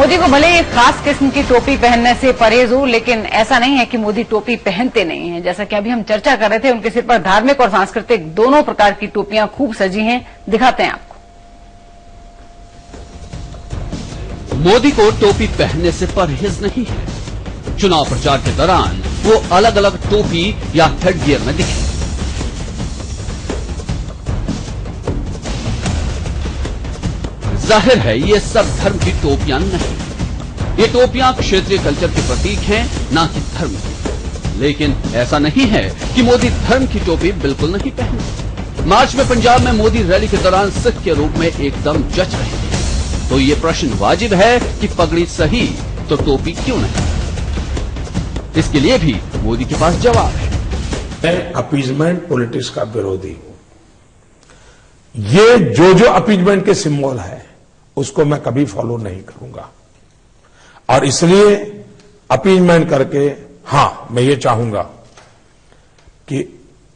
मोदी को भले ही खास किस्म की टोपी पहनने से परहेज हो, लेकिन ऐसा नहीं है कि मोदी टोपी पहनते नहीं हैं। जैसा कि अभी हम चर्चा कर रहे थे, उनके सिर पर धार्मिक और सांस्कृतिक दोनों प्रकार की टोपियां खूब सजी हैं। दिखाते हैं आपको। मोदी को टोपी पहनने से परहेज नहीं है। चुनाव प्रचार के दौरान वो अलग अलग टोपी या हेडगियर में दिखे। जाहिर है ये सब धर्म की टोपियां नहीं, ये टोपियां क्षेत्रीय कल्चर के प्रतीक हैं, ना कि धर्म की। लेकिन ऐसा नहीं है कि मोदी धर्म की टोपी बिल्कुल नहीं पहनते। मार्च में पंजाब में मोदी रैली के दौरान सिख के रूप में एकदम जच रहे थे। तो ये प्रश्न वाजिब है कि पगड़ी सही तो टोपी क्यों नहीं? इसके लिए भी मोदी के पास जवाब है। मैं अपीजमेंट पॉलिटिक्स का विरोधी हूं। ये जो अपीजमेंट के सिंबल है उसको मैं कभी फॉलो नहीं करूंगा, और इसलिए अपीजमेंट करके हां, मैं ये चाहूंगा कि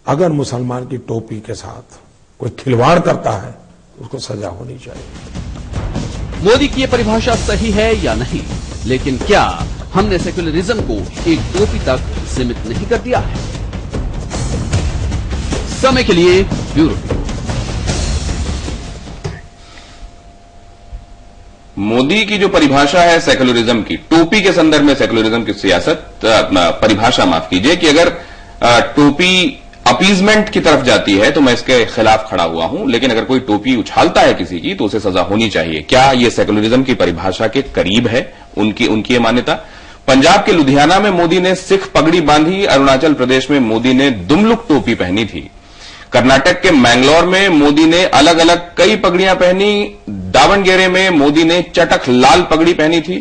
अगर मुसलमान की टोपी के साथ कोई खिलवाड़ करता है उसको सजा होनी चाहिए। मोदी की ये परिभाषा सही है या नहीं, लेकिन क्या हमने सेक्युलरिज्म को एक टोपी तक सीमित नहीं कर दिया है? समय के लिए ब्यूरो। मोदी की जो परिभाषा है सेक्युलरिज्म की, टोपी के संदर्भ में सेक्युलरिज्म की सियासत परिभाषा माफ कीजिए, कि अगर टोपी अपीजमेंट की तरफ जाती है तो मैं इसके खिलाफ खड़ा हुआ हूं, लेकिन अगर कोई टोपी उछालता है किसी की तो उसे सजा होनी चाहिए। क्या यह सेक्युलरिज्म की परिभाषा के करीब है उनकी ये मान्यता? पंजाब के लुधियाना में मोदी ने सिख पगड़ी बांधी, अरुणाचल प्रदेश में मोदी ने दुमलुक टोपी पहनी थी, कर्नाटक के मैंगलोर में मोदी ने अलग अलग कई पगड़ियां पहनी, दावणगेरे में मोदी ने चटक लाल पगड़ी पहनी थी,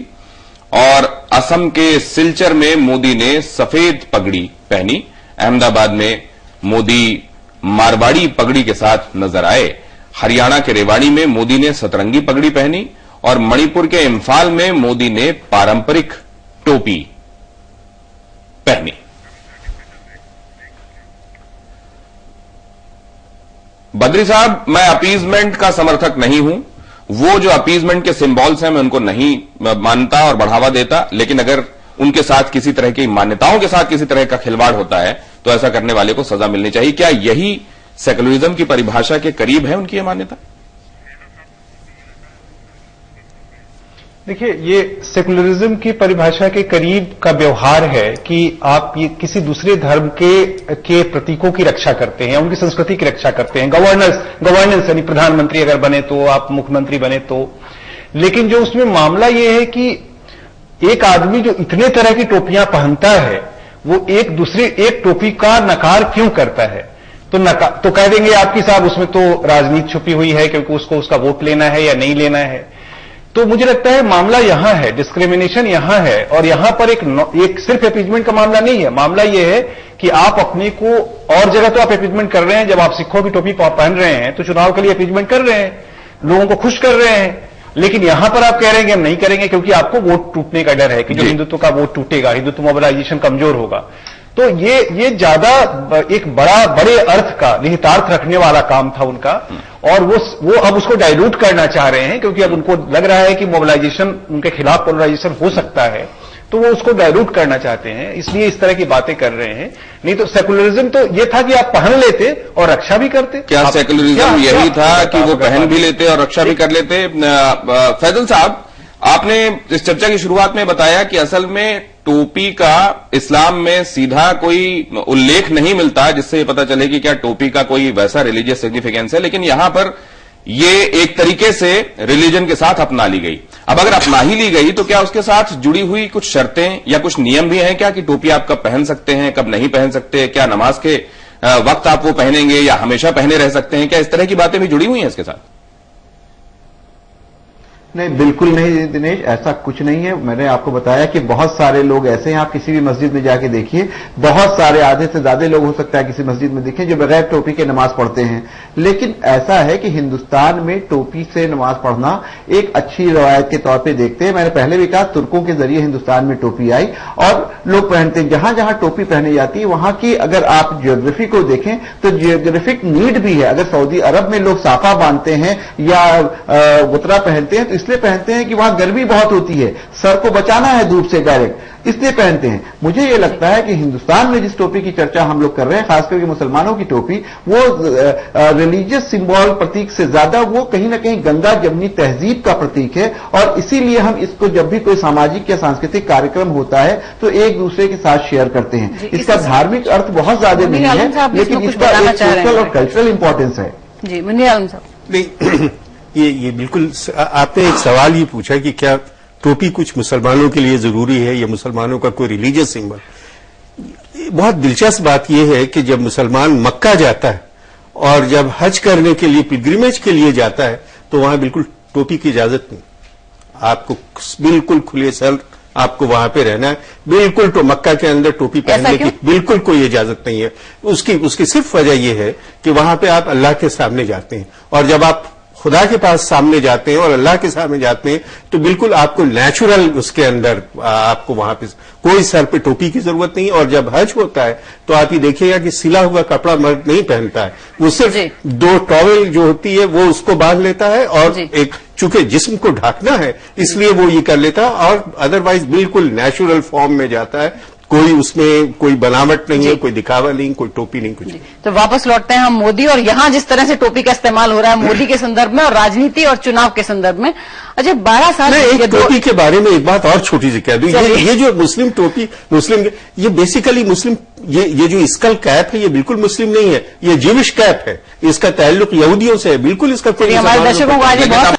और असम के सिलचर में मोदी ने सफेद पगड़ी पहनी। अहमदाबाद में मोदी मारवाड़ी पगड़ी के साथ नजर आए। हरियाणा के रेवाड़ी में मोदी ने सतरंगी पगड़ी पहनी, और मणिपुर के इम्फाल में मोदी ने पारंपरिक टोपी पहनी। बद्री साहब, मैं अपीजमेंट का समर्थक नहीं हूं। वो जो अपीजमेंट के सिंबल्स हैं मैं उनको नहीं मानता और बढ़ावा देता, लेकिन अगर उनके साथ किसी तरह की मान्यताओं के साथ किसी तरह का खिलवाड़ होता है तो ऐसा करने वाले को सजा मिलनी चाहिए। क्या यही सेक्युलरिज्म की परिभाषा के करीब है उनकी यह मान्यता? देखिए, ये सेकुलरिज्म की परिभाषा के करीब का व्यवहार है कि आप ये किसी दूसरे धर्म के प्रतीकों की रक्षा करते हैं, उनकी संस्कृति की रक्षा करते हैं। गवर्नेंस यानी प्रधानमंत्री अगर बने तो, आप मुख्यमंत्री बने तो। लेकिन जो उसमें मामला ये है कि एक आदमी जो इतने तरह की टोपियां पहनता है, वो एक टोपी का नकार क्यों करता है? तो कह देंगे आपकी साहब उसमें तो राजनीति छुपी हुई है, क्योंकि उसको उसका वोट लेना है या नहीं लेना है। तो मुझे लगता है मामला यहां है, डिस्क्रिमिनेशन यहां है, और यहां पर एक सिर्फ अपीजमेंट का मामला नहीं है। मामला यह है कि आप अपने को, और जगह तो आप अपीजमेंट कर रहे हैं, जब आप सिखों की टोपी पहन रहे हैं तो चुनाव के लिए अपीजमेंट कर रहे हैं, लोगों को खुश कर रहे हैं। लेकिन यहां पर आप कह रहे हैं कि हम नहीं करेंगे क्योंकि आपको वोट टूटने का डर है कि जो हिंदुत्व का वोट टूटेगा, हिंदुत्व मोबिलाइजेशन कमजोर होगा। तो ये ज्यादा एक बड़े अर्थ का, निहितार्थ रखने वाला काम था उनका, और वो अब उसको डाइल्यूट करना चाह रहे हैं, क्योंकि अब उनको लग रहा है कि मोबिलाइजेशन, उनके खिलाफ पोलराइजेशन हो सकता है, तो वो उसको डाइल्यूट करना चाहते हैं, इसलिए इस तरह की बातें कर रहे हैं। नहीं तो सेकुलरिज्म तो ये था कि आप पहन लेते और रक्षा भी करते। क्या सेकुलरिज्म यही था कि वो पहन भी लेते और रक्षा भी कर लेते? फैजल साहब, आपने इस चर्चा की शुरुआत में बताया कि असल में टोपी का इस्लाम में सीधा कोई उल्लेख नहीं मिलता जिससे पता चले कि क्या टोपी का कोई वैसा रिलीजियस सिग्निफिकेंस है, लेकिन यहां पर ये एक तरीके से रिलीजन के साथ अपना ली गई। अब अगर अपना ही ली गई तो क्या उसके साथ जुड़ी हुई कुछ शर्तें या कुछ नियम भी हैं क्या, कि टोपी आप कब पहन सकते हैं, कब नहीं पहन सकते? क्या नमाज के वक्त आप वो पहनेंगे या हमेशा पहने रह सकते हैं? क्या इस तरह की बातें भी जुड़ी हुई हैं इसके साथ? नहीं, बिल्कुल नहीं दिनेश, ऐसा कुछ नहीं है। मैंने आपको बताया कि बहुत सारे लोग ऐसे हैं, आप किसी भी मस्जिद में जाके देखिए, बहुत सारे, आधे से ज्यादा लोग हो सकता है किसी मस्जिद में देखें जो बगैर टोपी के नमाज पढ़ते हैं। लेकिन ऐसा है कि हिंदुस्तान में टोपी से नमाज पढ़ना एक अच्छी रवायत के तौर पे देखते हैं। मैंने पहले भी कहा, तुर्कों के जरिए हिंदुस्तान में टोपी आई और लोग पहनते हैं। जहां जहां टोपी पहनी जाती है वहां की अगर आप जियोग्राफी को देखें तो जियोग्राफिक नीड भी है। अगर सऊदी अरब में लोग साफा बांधते हैं या गुतरा पहनते हैं तो इस इसलिए पहनते हैं कि वहां गर्मी बहुत होती है, सर को बचाना है धूप से डायरेक्ट, इसलिए पहनते हैं। मुझे ये लगता है कि हिंदुस्तान में जिस टोपी की चर्चा हम लोग कर रहे हैं, खासकर के मुसलमानों की टोपी, वो रिलीजियस सिंबल प्रतीक से ज्यादा वो कहीं ना कहीं गंगा जमनी तहजीब का प्रतीक है, और इसीलिए हम इसको जब भी कोई सामाजिक या सांस्कृतिक कार्यक्रम होता है तो एक दूसरे के साथ शेयर करते हैं। इसका धार्मिक अर्थ बहुत ज्यादा नहीं है, लेकिन इसका एक सोशल और कल्चरल इंपॉर्टेंस है। जी, मुन्नी आलम साहब। नहीं, ये बिल्कुल, आपने एक सवाल ये पूछा कि क्या टोपी कुछ मुसलमानों के लिए जरूरी है या मुसलमानों का कोई रिलीजियस सिंबल। बहुत दिलचस्प बात यह है कि जब मुसलमान मक्का जाता है और जब हज करने के लिए, पिलग्रिमेज के लिए जाता है, तो वहां बिल्कुल टोपी की इजाजत नहीं। आपको बिल्कुल खुले सर आपको वहां पे रहना है, बिल्कुल तो मक्का के अंदर टोपी पहनने की बिल्कुल कोई इजाजत नहीं है। उसकी सिर्फ वजह यह है कि वहां पे आप अल्लाह के सामने जाते हैं, और जब आप खुदा के पास सामने जाते हैं और अल्लाह के सामने जाते हैं तो बिल्कुल आपको नेचुरल उसके अंदर आपको वहां पे कोई सर पे टोपी की जरूरत नहीं। और जब हज होता है तो आप ये देखिएगा कि सिला हुआ कपड़ा मर्द नहीं पहनता है, वो सिर्फ 2 टॉवेल जो होती है वो उसको बांध लेता है, और एक चूंकि जिस्म को ढकना है इसलिए वो ये कर लेता है, और अदरवाइज बिल्कुल नेचुरल फॉर्म में जाता है। कोई उसमें कोई बनावट नहीं है, कोई दिखावा नहीं, कोई टोपी नहीं, कुछ। तो वापस लौटते हैं हम मोदी, और यहाँ जिस तरह से टोपी का इस्तेमाल हो रहा है मोदी के संदर्भ में और राजनीति और चुनाव के संदर्भ में। अच्छा, 12 साल एक टोपी के बारे में एक बात और छोटी सी कह दूं, ये जो मुस्लिम टोपी, ये बेसिकली मुस्लिम, ये जो स्कल कैप है ये बिल्कुल मुस्लिम नहीं है, ये जीविश कैप है, इसका ताल्लुक यहूदियों से है, बिल्कुल इसका कोई। हमारे दर्शकों को आज बहुत